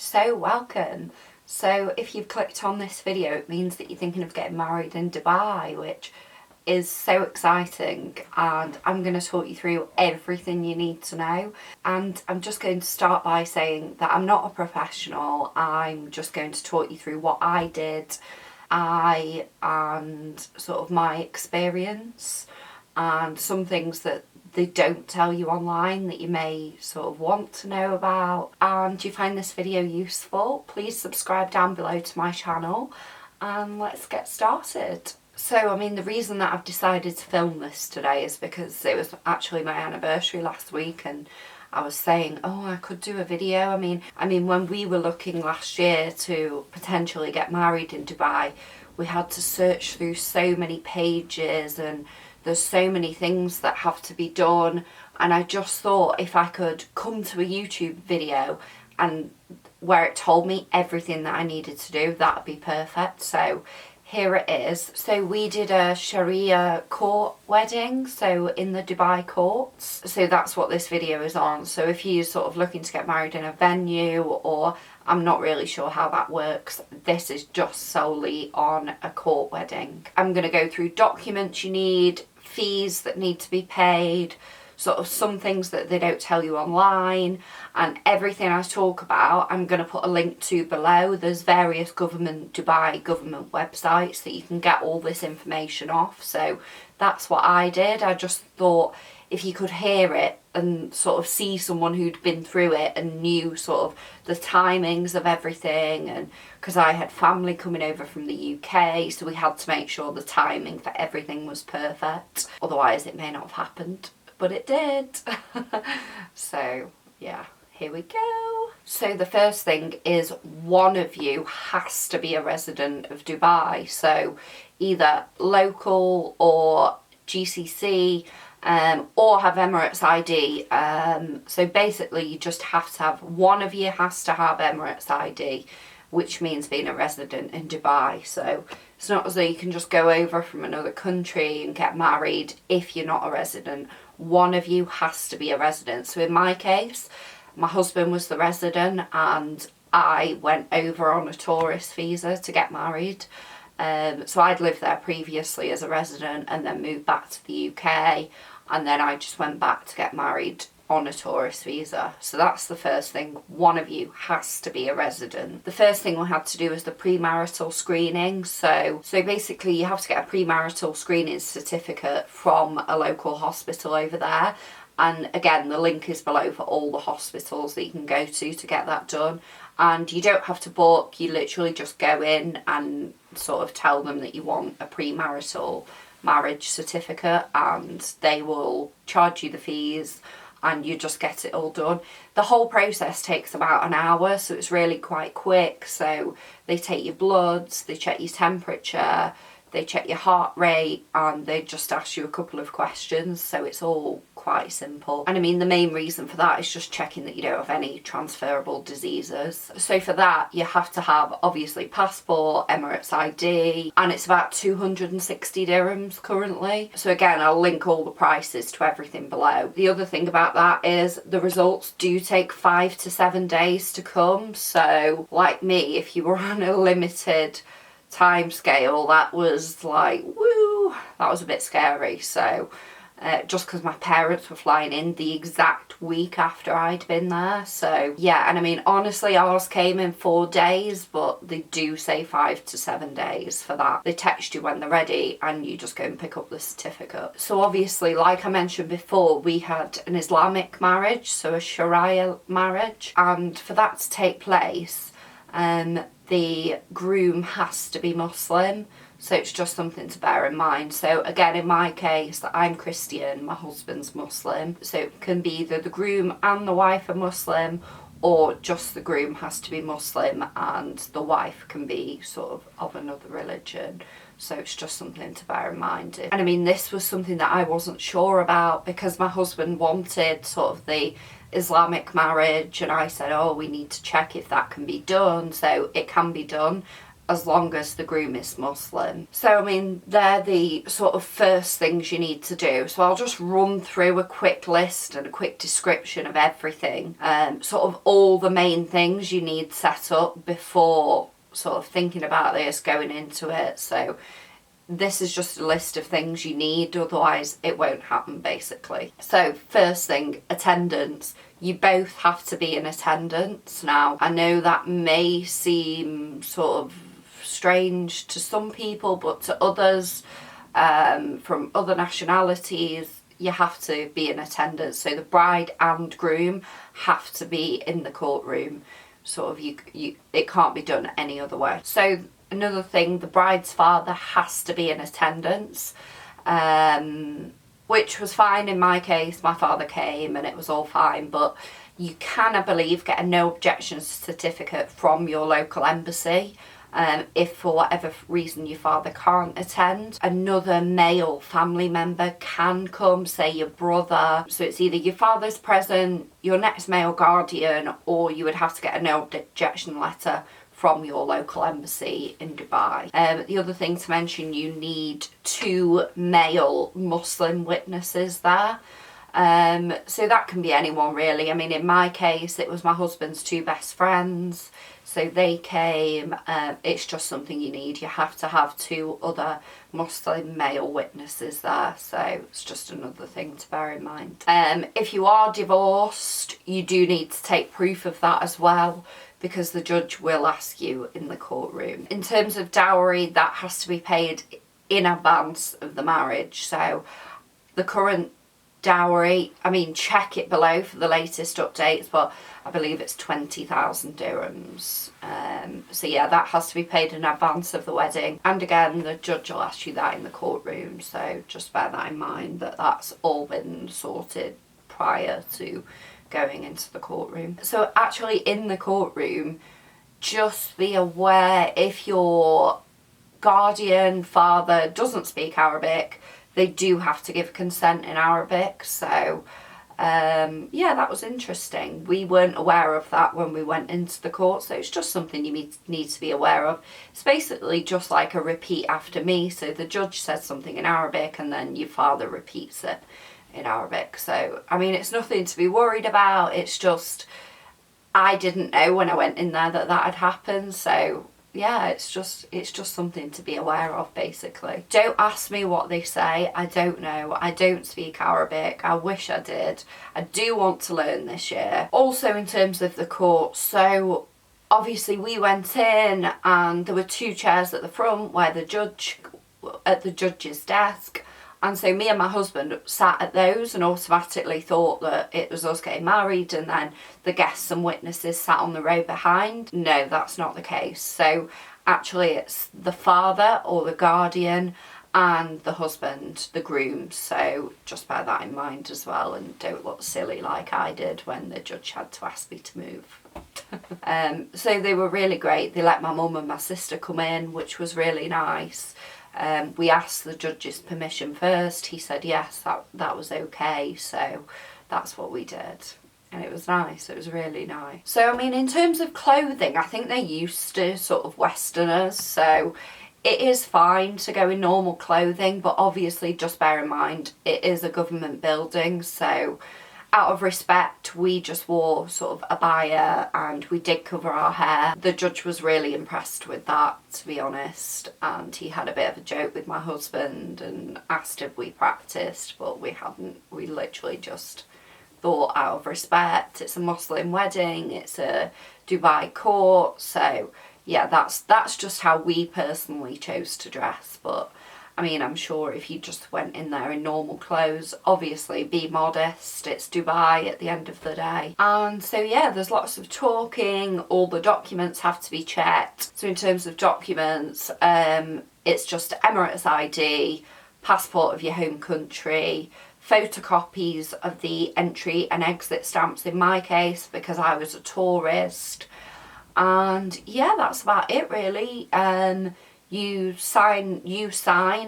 So welcome. So if you've clicked on this video, it means that you're thinking of getting married in Dubai, which is so exciting, and I'm going to talk you through everything you need to know. And I'm just going to start by saying that I'm not a professional. I'm just going to talk you through what I did, and sort of my experience, and some things that they don't tell you online that you may sort of want to know about. And if you find this video useful, please subscribe down below to my channel and let's get started. So, I mean, the reason that I've decided to film this today is because it was actually my anniversary last week, and I was saying, oh, I could do a video. I mean, when we were looking last year to potentially get married in Dubai, we had to search through so many pages, and there's so many things that have to be done, and I just thought if I could come to a YouTube video and where it told me everything that I needed to do, that'd be perfect. So here it is. So we did a Sharia court wedding, so in the Dubai courts. So that's what this video is on. So if you're sort of looking to get married in a venue, or I'm not really sure how that works, this is just solely on a court wedding. I'm going to go through documents you need, fees that need to be paid, sort of some things that they don't tell you online, and everything I talk about I'm going to put a link to below. There's various Dubai government websites that you can get all this information off. So that's what I did. I just thought if you could hear it and sort of see someone who'd been through it and knew sort of the timings of everything, and because I had family coming over from the UK, so we had to make sure the timing for everything was perfect, otherwise it may not have happened, but it did. So yeah, here we go. So the first thing is one of you has to be a resident of Dubai, so either local or GCC, or have Emirates ID. So basically you just have to have, one of you has to have Emirates ID, which means being a resident in Dubai. So it's not as though you can just go over from another country and get married if you're not a resident. One of you has to be a resident. So in my case, my husband was the resident and I went over on a tourist visa to get married. So I'd lived there previously as a resident and then moved back to the UK, and then I just went back to get married on a tourist visa. So that's the first thing. One of you has to be a resident. The first thing we had to do was the premarital screening. So basically you have to get a premarital screening certificate from a local hospital over there. And again, the link is below for all the hospitals that you can go to get that done. And you don't have to book, you literally just go in and sort of tell them that you want a premarital marriage certificate, and they will charge you the fees and you just get it all done. The whole process takes about an hour, so it's really quite quick. So they take your bloods, they check your temperature, they check your heart rate, and they just ask you a couple of questions, so it's all quite simple. And I mean, the main reason for that is just checking that you don't have any transferable diseases. So for that, you have to have, obviously, passport, Emirates ID, and it's about 260 dirhams currently. So again, I'll link all the prices to everything below. The other thing about that is the results do take 5 to 7 days to come. So like me, if you were on a limited time scale, that was like, woo, that was a bit scary. So just because my parents were flying in the exact week after I'd been there. So yeah, and I mean, honestly, ours came in 4 days, but they do say 5 to 7 days for that. They text you when they're ready and you just go and pick up the certificate. So obviously, like I mentioned before, we had an Islamic marriage, so a Sharia marriage, and for that to take place, the groom has to be Muslim, so it's just something to bear in mind. So again, in my case, I'm Christian, my husband's Muslim, so it can be either the groom and the wife are Muslim, or just the groom has to be Muslim and the wife can be sort of another religion. So it's just something to bear in mind. And I mean, this was something that I wasn't sure about because my husband wanted sort of the Islamic marriage, and I said, oh, we need to check if that can be done. So it can be done. as long as the groom is Muslim. So I mean, they're the sort of first things you need to do. So I'll just run through a quick list and a quick description of everything, sort of all the main things you need set up before sort of thinking about this, going into it. So this is just a list of things you need, otherwise it won't happen basically. So first thing, attendance. You both have to be in attendance. Now, I know that may seem sort of strange to some people, but to others from other nationalities, you have to be in attendance. So the bride and groom have to be in the courtroom. Sort of it can't be done any other way. So another thing, the bride's father has to be in attendance, which was fine in my case. My father came and it was all fine, but you can, I believe, get a no objection certificate from your local embassy if for whatever reason your father can't attend. Another male family member can come, say your brother. So it's either your father's present, your next male guardian, or you would have to get a no objection letter from your local embassy in Dubai. The other thing to mention, you need 2 male Muslim witnesses there. So that can be anyone really. I mean, in my case, it was my husband's 2 best friends. So they came. It's just something you need. You have to have 2 other Muslim male witnesses there. So it's just another thing to bear in mind. If you are divorced, you do need to take proof of that as well, because the judge will ask you in the courtroom. In terms of dowry, that has to be paid in advance of the marriage. So the current dowry, I mean, check it below for the latest updates, but I believe it's 20,000 dirhams. So yeah, that has to be paid in advance of the wedding. And again, the judge will ask you that in the courtroom. So just bear that in mind, that that's all been sorted prior to going into the courtroom. So actually in the courtroom, just be aware if your guardian father doesn't speak Arabic, they do have to give consent in Arabic. So yeah, that was interesting. We weren't aware of that when we went into the court, so it's just something you need to be aware of. It's basically just like a repeat after me. So the judge says something in Arabic and then your father repeats it in Arabic. So I mean, it's nothing to be worried about. It's just, I didn't know when I went in there that had happened. So yeah, it's just something to be aware of basically. Don't ask me what they say. I don't know. I don't speak Arabic. I wish I did. I do want to learn this year. Also in terms of the court, so obviously we went in and there were 2 chairs at the front where the judge, at the judge's desk. And so me and my husband sat at those and automatically thought that it was us getting married, and then the guests and witnesses sat on the row behind. No, that's not the case. So actually it's the father or the guardian and the husband, the groom. So just bear that in mind as well, and don't look silly like I did when the judge had to ask me to move. So they were really great. They let my mum and my sister come in, which was really nice. We asked the judge's permission first. He said yes, that was okay, so that's what we did, and it was nice. It was really nice. So I mean, in terms of clothing, I think they're used to sort of Westerners, so it is fine to go in normal clothing, but obviously just bear in mind it is a government building, so out of respect we just wore sort of abaya and we did cover our hair. The judge was really impressed with that, to be honest, and he had a bit of a joke with my husband and asked if we practiced, but we hadn't. We literally just thought, out of respect, it's a Muslim wedding, it's a Dubai court, so yeah, that's just how we personally chose to dress. But I mean, I'm sure if you just went in there in normal clothes, obviously be modest, it's Dubai at the end of the day. And so yeah, there's lots of talking, all the documents have to be checked. So in terms of documents, it's just Emirates ID, passport of your home country, photocopies of the entry and exit stamps in my case, because I was a tourist. And yeah, that's about it really. You sign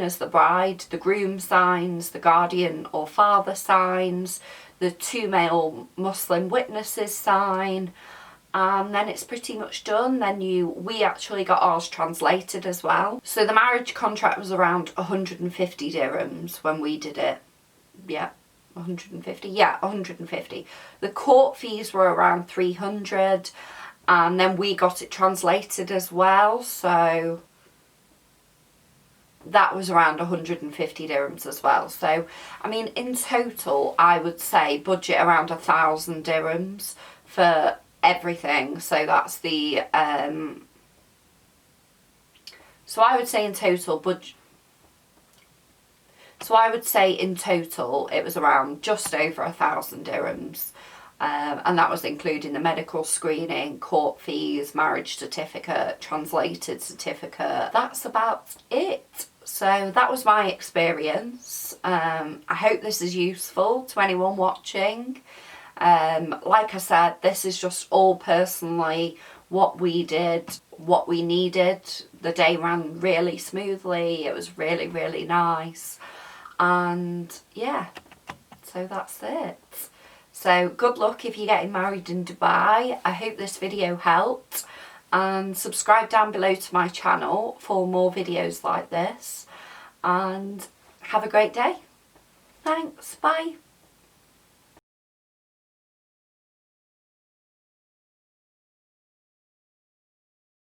as the bride, the groom signs, the guardian or father signs, the 2 male Muslim witnesses sign, and then it's pretty much done. Then we actually got ours translated as well. So the marriage contract was around 150 dirhams when we did it. Yeah, 150. Yeah, 150. The court fees were around 300, and then we got it translated as well. So that was around 150 dirhams as well. So, I mean, in total, I would say budget around 1,000 dirhams for everything. So that's the, so I would say in total, it was around just over 1,000 dirhams. And that was including the medical screening, court fees, marriage certificate, translated certificate. That's about it. So that was my experience. I hope this is useful to anyone watching. Like I said, this is just all personally what we did, what we needed. The day ran really smoothly. It was really, really nice. And yeah, so that's it. So good luck if you're getting married in Dubai. I hope this video helped, and subscribe down below to my channel for more videos like this, and have a great day. Thanks, bye.